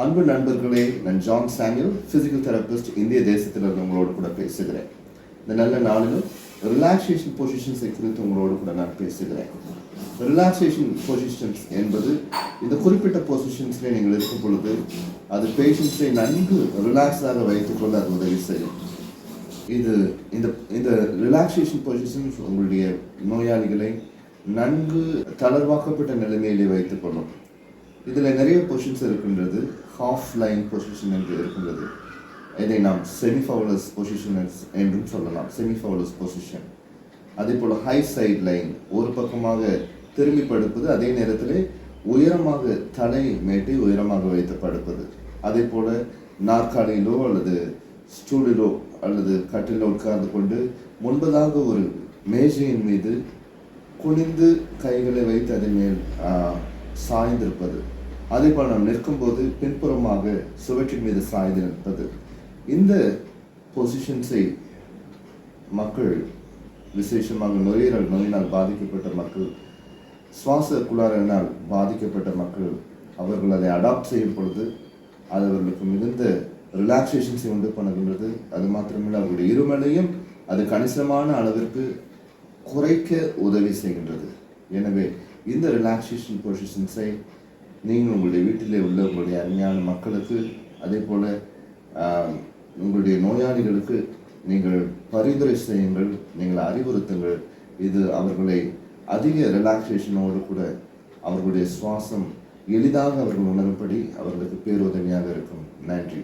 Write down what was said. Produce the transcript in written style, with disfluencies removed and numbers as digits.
அன்பு நண்பர்களே, நான் ஜான் சாமுவேல், பிசிக்கல் தெரபிஸ்ட், இந்திய தேசத்திலிருந்து உங்களோடு கூட பேசுகிறேன். இந்த நல்ல நாளிலும் ரிலாக்ஸேஷன் பொசிஷன்ஸை குறித்து உங்களோடு கூட நான் பேசுகிறேன். ரிலாக்ஸேஷன் பொசிஷன்ஸ் என்பது இந்த குறிப்பிட்ட பொசிஷன்ஸில் நீங்கள் இருக்கும் பொழுது அது பேஷண்ட்ஸை நன்கு ரிலாக்ஸாக வைத்துக்கொள்ள அது உதவி செய்யும். இந்த ரிலாக்ஸேஷன் பொசிஷன்ஸ் உங்களுடைய நோயாளிகளை நன்கு தளர்வாக்கப்பட்ட நிலைமையிலே வைத்துக்கொள்ளும். இதில் நிறைய பொசிஷன்ஸ் இருக்கின்றது. ஹாஃப் லைன் பொசிஷன் என்று இருக்கின்றது. இதை நாம் செமிஃபவுலஸ் பொசிஷன்ஸ் என்றும் சொல்லலாம். செமிஃபவுலஸ் பொசிஷன். அதே போல் ஹை சைட் லைன், ஒரு பக்கமாக திரும்பி படுப்பது, அதே நேரத்தில் உயரமாக தலை மேட்டை உயரமாக வைத்து படுப்பது. அதே போல் நாற்காலியிலோ அல்லது ஸ்டூலிலோ அல்லது கட்டிலோ உட்கார்ந்து கொண்டு முன்பதாக ஒரு மேஜையின் மீது குனிந்து கைகளை வைத்து அதன் மேல் சாய்ந்திருப்பது. அதே போல் நாம் நிற்கும்போது பின்புறமாக சுவற்றின் மீது சாய்ந்து நிற்பது. இந்த பொசிஷன்ஸை மக்கள், விசேஷமாக நுரையீரல் நோயினால் பாதிக்கப்பட்ட மக்கள், சுவாச குழாயினால் பாதிக்கப்பட்ட மக்கள், அவர்கள் அதை அடாப்ட் செய்யும் பொழுது அது அவர்களுக்கு மிகுந்த ரிலாக்ஸேஷன்ஸை உண்டு பண்ணுகின்றது. அது மாத்திரமில்லை, அவர்களுடைய இருமலையும் அது கணிசமான அளவிற்கு குறைக்க உதவி செய்கின்றது. எனவே இந்த ரிலாக்ஸேஷன் பொசிஷன்ஸை நீங்கள் உங்களுடைய வீட்டிலே உள்ள உங்களுடைய அருமையான மக்களுக்கு, அதே போல் உங்களுடைய நோயாளிகளுக்கு நீங்கள் பரிந்துரை செய்யுங்கள், நீங்கள் அறிவுறுத்துங்கள். இது அவர்களை அதிக ரிலாக்ஸேஷனோடு கூட அவர்களுடைய சுவாசம் எளிதாக அவர்கள் உணரும்படி அவர்களுக்கு பேருதவியாக இருக்கும். நன்றி.